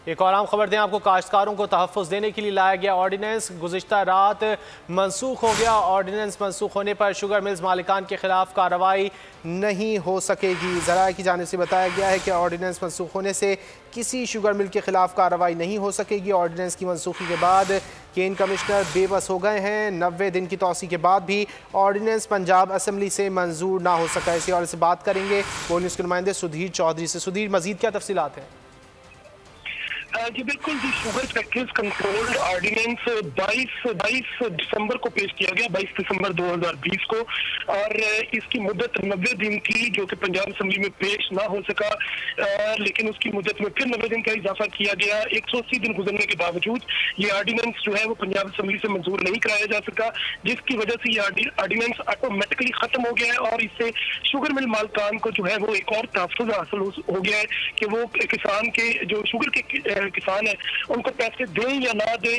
एक और आम खबर दें आपको, काश्तकारों को तहफ़्फ़ुज़ देने के लिए लाया गया ऑर्डिनेंस गुज़िश्ता रात मनसूख हो गया। ऑर्डिनेंस मनसूख होने पर शुगर मिल्स मालिकान के खिलाफ कार्रवाई नहीं हो सकेगी। ज़राए की जानिब से बताया गया है कि ऑर्डिनेंस मनसूख होने से किसी शुगर मिल के खिलाफ कार्रवाई नहीं हो सकेगी। ऑर्डिनेंस की मनसूखी के बाद केन कमिश्नर बेबस हो गए हैं। 90 दिन की तौसी के बाद भी ऑर्डिनेंस पंजाब असम्बली से मंजूर ना हो सका। इसी और से बात करेंगे वो न्यूज़ के नुमाइंदे सुधीर चौधरी से। सुधीर, मजीद क्या तफसीलात हैं? जी बिल्कुल जी, शुगर फैक्ट्रीज कंट्रोल्ड ऑर्डिनेंस 22 दिसंबर को पेश किया गया, 22 दिसंबर 2020 को, और इसकी मुद्दत 90 दिन की, जो कि पंजाब असम्बली में पेश ना हो सका, लेकिन उसकी मुद्दत में फिर 90 दिन का इजाफा किया गया। 180 दिन गुजरने के बावजूद ये ऑर्डिनेंस जो है वो पंजाब असम्बली से मंजूर नहीं कराया जा सका, जिसकी वजह से ये ऑर्डिनेंस ऑटोमेटिकली खत्म हो गया है और इससे शुगर मिल मालकान को जो है वो एक और तहफ़्फ़ुज़ हासिल हो गया है कि वो किसान के जो शुगर के किसान है उनको पैसे दें या ना दें,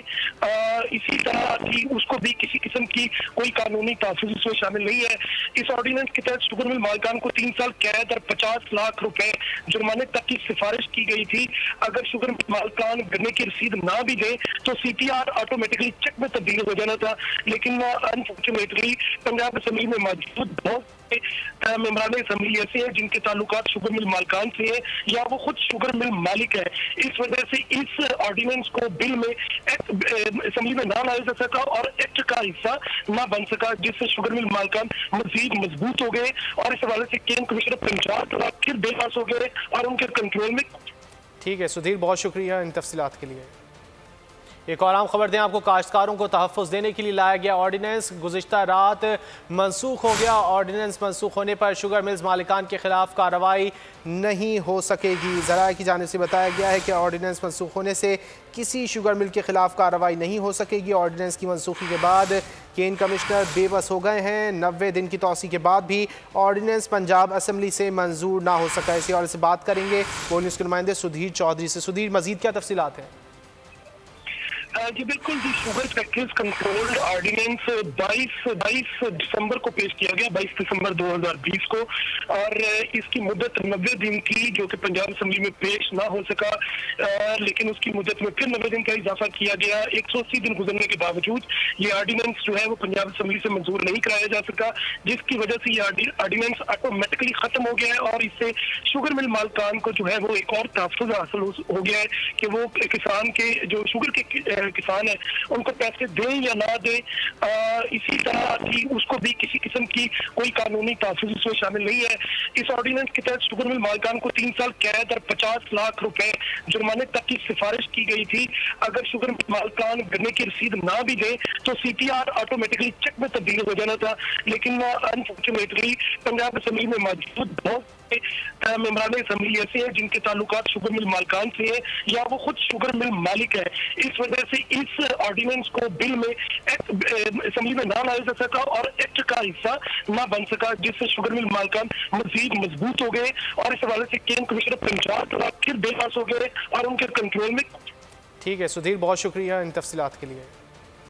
इसी तरह की उसको भी किसी किस्म की कोई कानूनी तहफ़्फ़ुज़ इसमें शामिल नहीं है। इस ऑर्डिनेंस के तहत शुगर मिल मालिकान को 3 साल कैद और 50 लाख रुपए जुर्माने तक की सिफारिश की गई थी। अगर शुगर मिल मालिकान गन्ने की रसीद ना भी दे तो CTR ऑटोमेटिकली चेक में तब्दील हो जाना था, लेकिन अनफॉर्चुनेटली पंजाब असम्बली में मौजूद बहुत मेंबरान असम्बली ऐसे हैं जिनके ताल्लुकात शुगर मिल मालिकान से है या वो खुद शुगर मिल मालिक है। इस वजह से इस ऑर्डिनेंस को बिल में असम्बली में ना लाया जा सका और एक्ट का हिस्सा ना बन सका, जिससे शुगर मिल मालिकान मजीद मजबूत हो गए और इस हवाले से केन कमिश्नर पंजाब फिर बेबस हो गए और उनके कंट्रोल में। ठीक है सुधीर, बहुत शुक्रिया इन तफसीलात के लिए। एक और आम खबर दें आपको, काश्तकारों को तहफ़्फ़ुज़ देने के लिए लाया गया ऑर्डिनेंस गुज़िश्ता रात मनसूख हो गया। ऑर्डिनेंस मनसूख होने पर शुगर मिल्स मालिकान के खिलाफ कार्रवाई नहीं हो सकेगी। ज़राए की जानिब से बताया गया है कि ऑर्डिनेंस मनसूख होने से किसी शुगर मिल के खिलाफ कार्रवाई नहीं हो सकेगी। ऑर्डिनेंस की मनसूखी के बाद केन कमिश्नर बेबस हो गए हैं। 90 दिन की तौसी के बाद भी ऑर्डिनेंस पंजाब असम्बली से मंजूर ना हो सका। इसी और से बात करेंगे वो न्यूज़ के नुमाइंदे सुधीर चौधरी से। सुधीर, मजीद क्या तफसीलात हैं? जी बिल्कुल जी, शुगर फैक्ट्रीज कंट्रोल्ड ऑर्डिनेंस 22 दिसंबर को पेश किया गया, 22 दिसंबर 2020 को, और इसकी मुद्दत 90 दिन की, जो कि पंजाब असम्बली में पेश ना हो सका, लेकिन उसकी मुद्दत में फिर 90 दिन का इजाफा किया गया। 180 दिन गुजरने के बावजूद ये ऑर्डिनेंस जो है वो पंजाब असम्बली से मंजूर नहीं कराया जा सका, जिसकी वजह से ये ऑर्डिनेंस ऑटोमेटिकली खत्म हो गया है और इससे शुगर मिल मालिकान को जो है वो एक और तहफ़्फ़ुज़ हासिल हो गया है कि वो किसान के जो शुगर के किसान है उनको पैसे दें या ना दें, इसी तरह की उसको भी किसी किस्म की कोई कानूनी तहफ़्फ़ुज़ इसमें शामिल नहीं है। इस ऑर्डिनेंस के तहत शुगर मिल मालिकान को 3 साल कैद और 50 लाख रुपए जुर्माने तक की सिफारिश की गई थी। अगर शुगर मिल मालिकान गन्ने की रसीद ना भी दे तो CTR ऑटोमेटिकली चेक में तब्दील हो जाना था, लेकिन अनफॉर्चुनेटली पंजाब असम्बली में मौजूद बहुत मेंबरान असम्बली ऐसे हैं जिनके ताल्लुकात शुगर मिल मालिकान से है या वो खुद शुगर मिल मालिक है। इस वजह से इस ऑर्डिनेंस को बिल में असम्बली में ना लाया जा सका और एक्ट का हिस्सा ना बन सका, जिससे शुगर मिल मालिकान मजीद मजबूत हो गए और इस हवाले से केन कमिश्नर पंजाब फिर बेबस हो गए और उनके कंट्रोल में। ठीक है सुधीर, बहुत शुक्रिया इन तफसीलात के लिए।